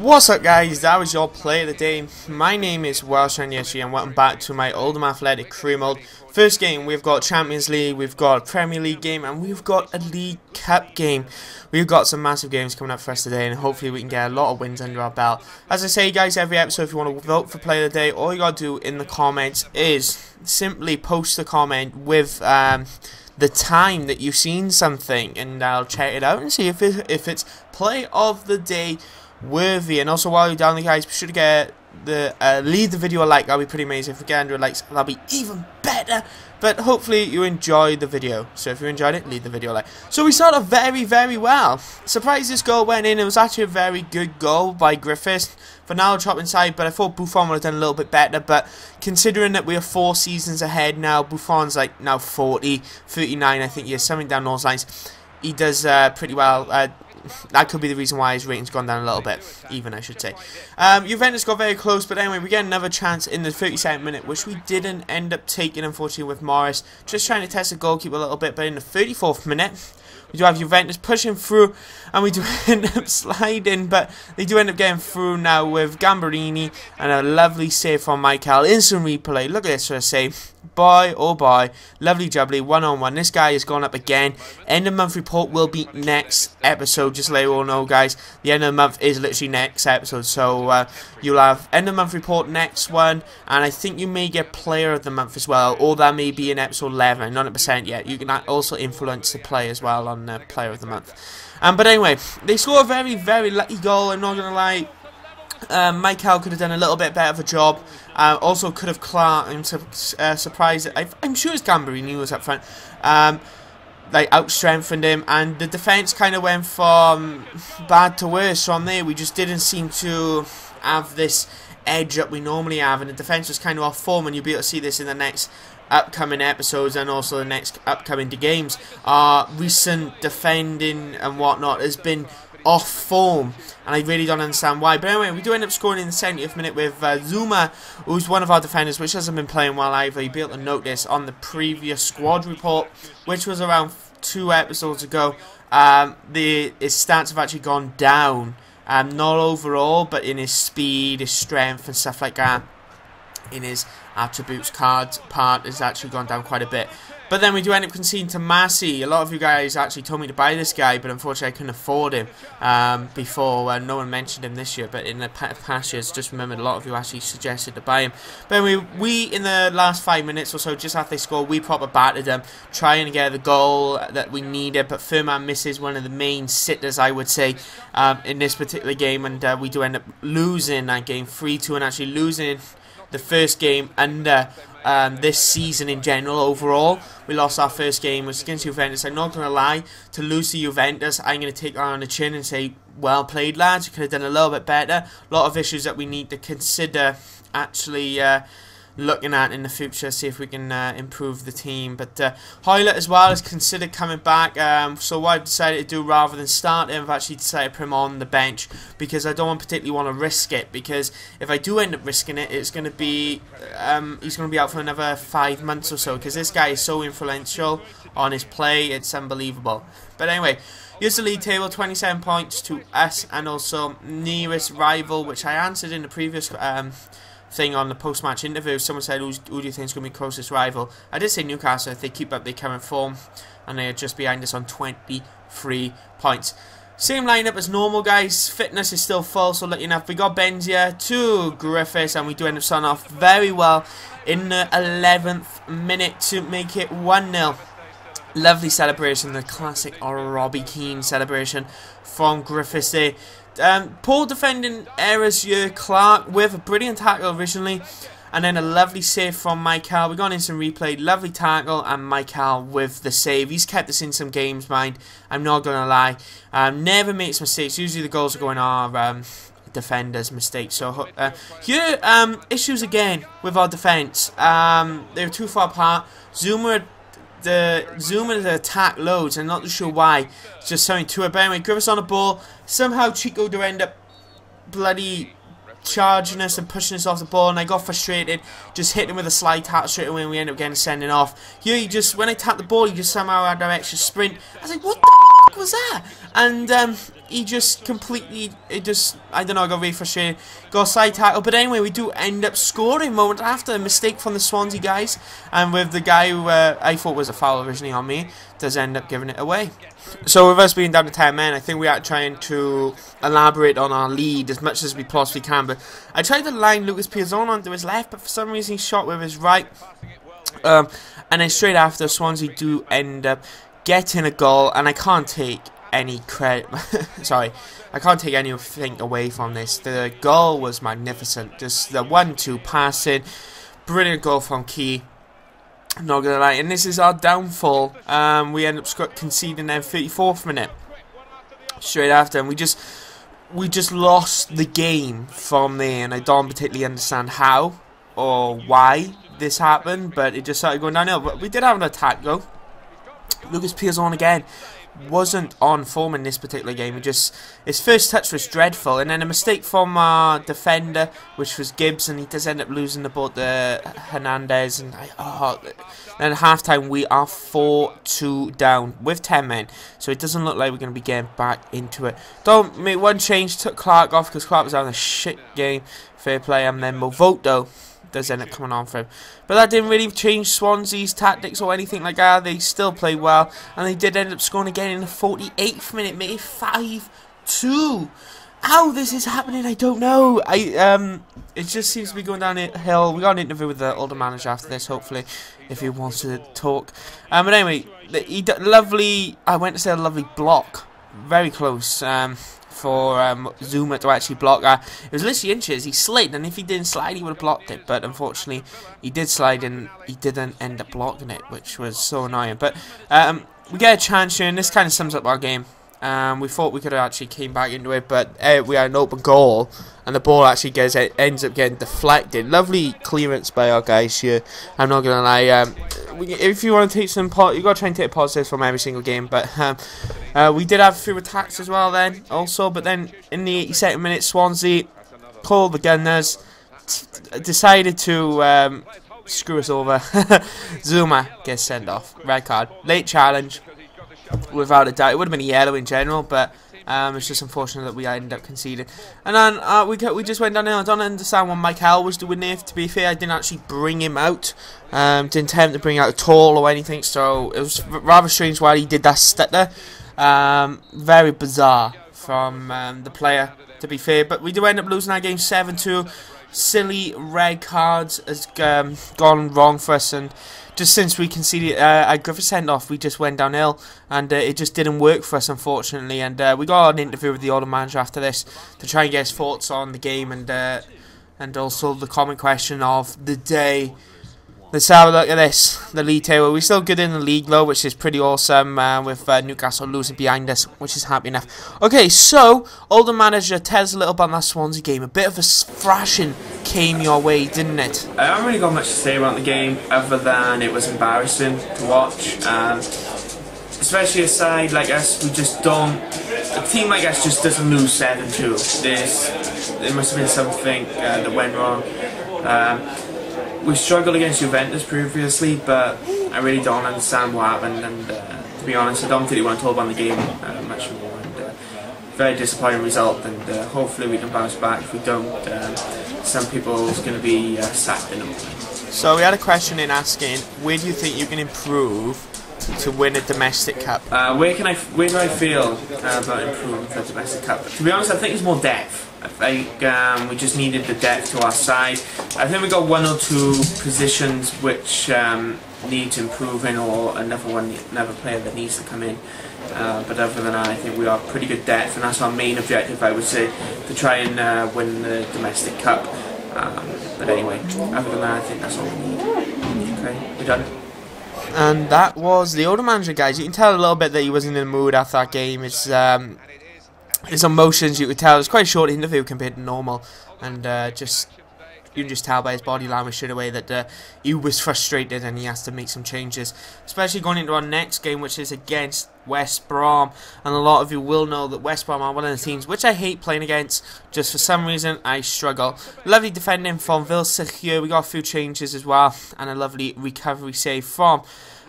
What's up guys, that was your play of the day. My name is WelshDragonDSG and welcome back to my Oldham Athletic career mode. First game, we've got Champions League, we've got a Premier League game, and we've got a League Cup game. We've got some massive games coming up for us today, and hopefully we can get a lot of wins under our belt. As I say guys, every episode, if you want to vote for play of the day, all you gotta do in the comments is simply post a comment with the time that you've seen something, and I'll check it out and see if it's play of the day worthy. And also, while you're down there guys, be sure to get leave the video a like. That'll be pretty amazing. If we get 100 likes, that'll be even better. But hopefully you enjoyed the video, so if you enjoyed it, leave the video a like. So we started very well. Surprised this goal went in. It was actually a very good goal by Griffiths. For now, drop inside, but I thought Buffon would have done a little bit better. But considering that we are 4 seasons ahead now, Buffon's like now 40, 39 I think he is, something down those lines. He does pretty well. That could be the reason why his rating's gone down a little bit, even I should say. Juventus got very close, but anyway, we get another chance in the 32nd minute, which we didn't end up taking, unfortunately, with Morris. Just trying to test the goalkeeper a little bit, but in the 34th minute, we do have Juventus pushing through, and we do end up sliding, but they do end up getting through now with Gambarini, and a lovely save from Michael. Instant replay, look at this for a save. Boy, oh boy, lovely jubbly, 1-on-1. This guy has gone up again. End of month report will be next episode, just to let you all know guys. The end of the month is literally next episode, so you'll have end of month report next one, and I think you may get player of the month as well, or that may be in episode 11, not 100% yet. You can also influence the play as well on player of the month. But anyway, they score a very lucky goal, I'm not going to lie. Michael could have done a little bit better of a job. Also could have clamped him to surprise. I'm sure his Gambarini was up front. Like out-strengthened him, and the defence kind of went from bad to worse from there. We just didn't seem to have this edge that we normally have, and the defence was kind of off form, and you'll be able to see this in the next upcoming episodes and also the next upcoming games. Our recent defending and whatnot has been off form, and I really don't understand why. But anyway, we do end up scoring in the 70th minute with Zuma, who's one of our defenders, which hasn't been playing well either. You'll be able to notice on the previous squad report, which was around 2 episodes ago, his stats have actually gone down. Not overall, but in his speed, his strength and stuff like that. In his attributes cards part has actually gone down quite a bit. But then we do end up conceding to Massey. A lot of you guys actually told me to buy this guy, but unfortunately I couldn't afford him before. No one mentioned him this year, but in the past years, just remembered a lot of you actually suggested to buy him. But anyway, we in the last 5 minutes or so, just after they scored, we proper battered them, trying to get the goal that we needed. But Furman misses one of the main sitters, I would say, in this particular game, and we do end up losing that game 3-2, and actually losing the first game under this season in general. Overall, we lost our first game, which was against Juventus. I'm not going to lie, to lose to Juventus, I'm going to take that on the chin and say, well played lads, you could have done a little bit better. A lot of issues that we need to consider actually looking at in the future, see if we can improve the team. But Hoylett as well is considered coming back, so what I've decided to do, rather than start him, I've actually decided to put him on the bench, because I don't particularly want to risk it, because if I do end up risking it, it's going to be he's going to be out for another 5 months or so, because this guy is so influential on his play, it's unbelievable. But anyway, here's the league table, 27 points to us, and also nearest rival, which I answered in the previous thing on the post-match interview. Someone said, who do you think is going to be closest rival? I did say Newcastle, if they keep up their current form, and they are just behind us on 23 points. Same lineup as normal guys. Fitness is still full, so lucky enough we got Benzia to Griffiths, and we do end up starting off very well in the 11th minute to make it 1-0. Lovely celebration, the classic Robbie Keane celebration from Griffiths there. Poor defending errors here. Clark with a brilliant tackle originally, and then a lovely save from Michael. We got an instant replay, lovely tackle, and Michael with the save. He's kept us in some games, mind, I'm not going to lie. Never makes mistakes. Usually the goals are going our defenders' mistakes. So here, issues again with our defence. They're too far apart. Zuma attack loads, and not too sure why. It's just something to it. But anyway, Griffiths on the ball. Somehow Chico do end up bloody charging us and pushing us off the ball, and I got frustrated, just hit him with a slide tap straight away, and we end up getting sending off. Here, he just, when I tapped the ball, he just somehow had that extra sprint. I was like, what the was that? And he just completely, I don't know, I got really frustrated, got a side tackle, but anyway, we do end up scoring moment after a mistake from the Swansea guys, and with the guy who I thought was a foul originally on me, does end up giving it away. So with us being down to 10 men, I think we are trying to elaborate on our lead as much as we possibly can, but I tried to line Lucas Piazon onto his left, but for some reason he shot with his right, and then straight after, Swansea do end up getting a goal, and I can't take any credit. Sorry, I can't take anything away from this. The goal was magnificent. Just the 1-2 passing, brilliant goal from Key. I'm not gonna lie, and this is our downfall. We end up conceding in 34th minute straight after, and we just lost the game from there. And I don't particularly understand how or why this happened, but it just started going downhill. But we did have an attack though. Lucas Piazon again wasn't on form in this particular game. His first touch was dreadful, and then a mistake from our defender, which was Gibbs, and he does end up losing the ball to Hernandez. And then at half time we are 4-2 down with 10 men, so it doesn't look like we're going to be getting back into it. Don't make one change, took Clark off because Clark was having a shit game, fair play, and then Movoto does end up coming on for him. But that didn't really change Swansea's tactics or anything like that. They still played well, and they did end up scoring again in the 48th minute, made it 5-2. How this is happening, I don't know. It just seems to be going downhill. We got an interview with the Oldham manager after this, hopefully, if he wants to talk. But anyway, lovely. I went to say a lovely block, very close. For Zuma to actually block that. It was literally inches. He slid, and if he didn't slide, he would have blocked it. But unfortunately, he did slide, and he didn't end up blocking it, which was so annoying. But we get a chance here, and this kind of sums up our game. We thought we could have actually came back into it, but we had an open goal, and the ball actually ends up getting deflected. Lovely clearance by our guys here. I'm not gonna lie. If you want to take some, you got to try and take positives from every single game. But we did have a few attacks as well then, also. But then in the 82nd minute, Swansea called the Gunners, decided to screw us over. Zuma gets sent off, red card, late challenge. Without a doubt, it would have been a yellow in general, but it's just unfortunate that we ended up conceding. And then we just went down there. I don't understand what Michael was doing there. To be fair, I didn't actually bring him out. Didn't attempt to bring out at all or anything. So it was rather strange why he did that stutter. Very bizarre from the player, to be fair. But we do end up losing that game 7-2. Silly red cards has gone wrong for us, and just since we conceded a Griffith send off, we just went downhill, and it just didn't work for us, unfortunately. And we got an interview with the Oldham manager after this to try and get his thoughts on the game, and also the common question of the day. Let's have a look at this, the league table. We're still good in the league though, which is pretty awesome, with Newcastle losing behind us, which is happy enough. Okay, so Oldham manager, tell us a little about that Swansea game. A bit of a thrashing came your way, didn't it? I haven't really got much to say about the game, other than it was embarrassing to watch. Especially a side like us, we just don't. A team like us just doesn't lose 7-2. There must have been something that went wrong. We struggled against Juventus previously, but I really don't understand what happened, and to be honest, I don't really want to talk about the game much more. And very disappointing result, and hopefully we can bounce back. If we don't, some people's going to be sacked in them. So we had a question in asking, where do you think you can improve to win a domestic cup? Where do I feel about improving for a domestic cup? To be honest, I think it's more depth. I think we just needed the depth to our side. I think we got one or two positions which need to improve in, or another player that needs to come in. But other than that, I think we are pretty good depth, and that's our main objective, I would say, to try and win the domestic cup. But anyway, other than that, I think that's all we need. Okay, we're done. And that was the Oldham manager, guys. You can tell a little bit that he wasn't in the mood after that game. His emotions, you could tell. It was quite a short interview compared to normal, and you can just tell by his body language straight away that he was frustrated and he has to make some changes, especially going into our next game, which is against West Brom. And a lot of you will know that West Brom are one of the teams which I hate playing against. Just for some reason I struggle. Lovely defending from Vilsich here. We got a few changes as well, and a lovely recovery save from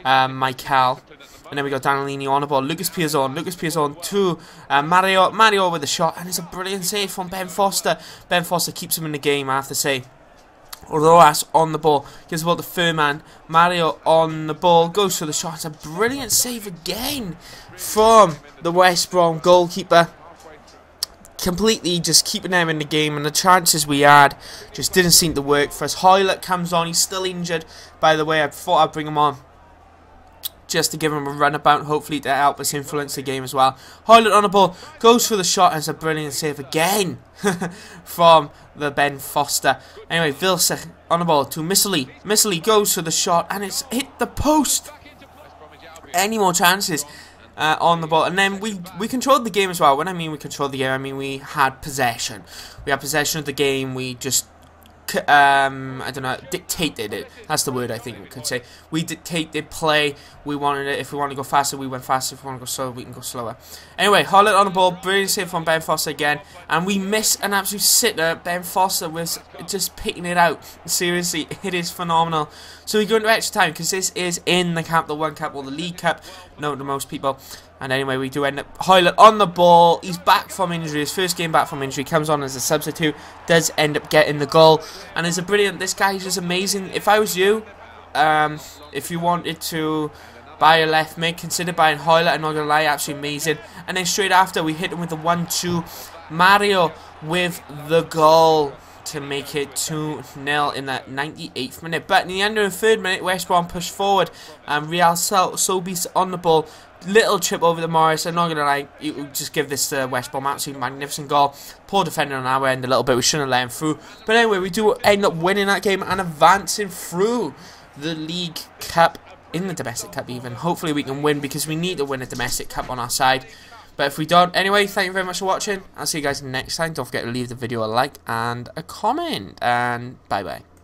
Michael. And then we got Danilini on the ball. Lucas Piazon to Mario with the shot. And it's a brilliant save from Ben Foster. Ben Foster keeps him in the game, I have to say. Roas on the ball. Gives the ball to Furman. Mario on the ball. Goes for the shot. It's a brilliant save again from the West Brom goalkeeper. Completely just keeping them in the game. And the chances we had just didn't seem to work for us. Hoylett comes on. He's still injured, by the way. I thought I'd bring him on just to give him a run about, hopefully to help us influence the game as well. Hoylett on the ball, goes for the shot, and it's a brilliant save again from the Ben Foster. Anyway, Vilsa on the ball to Missily. Missily goes for the shot, and it's hit the post. Any more chances on the ball? And then we controlled the game as well. When I mean we controlled the game, I mean we had possession. We had possession of the game. We just I don't know, dictated it. That's the word I think we could say. We dictated play. We wanted it. If we want to go faster, we went faster. If we want to go slower, we can go slower. Anyway, Hollett on the ball. Brilliant save from Ben Foster again. And we miss an absolute sitter. Ben Foster was just picking it out. Seriously, it is phenomenal. So we go into extra time because this is in the Cup, the One Cup or the League Cup, known to most people. And anyway, we do end up Hoylett on the ball. He's back from injury. His first game back from injury. Comes on as a substitute. Does end up getting the goal. And it's a brilliant. This guy is just amazing. If I was you, if you wanted to buy a left mid, consider buying Hoylett. I'm not going to lie, absolutely amazing. And then straight after, we hit him with the 1-2. Mario with the goal to make it 2-0 in that 98th minute. But in the end of the 3rd minute, West Brom pushed forward. And Real Sobis on the ball. Little chip over the Morris. I'm not going to lie, you just give this to West Brom. Absolutely magnificent goal. Poor defender on our end a little bit. We shouldn't have let him through. But anyway, we do end up winning that game and advancing through the League Cup, in the Domestic Cup even. Hopefully we can win because we need to win a Domestic Cup on our side. But if we don't, anyway, thank you very much for watching. I'll see you guys next time. Don't forget to leave the video a like and a comment. And bye-bye.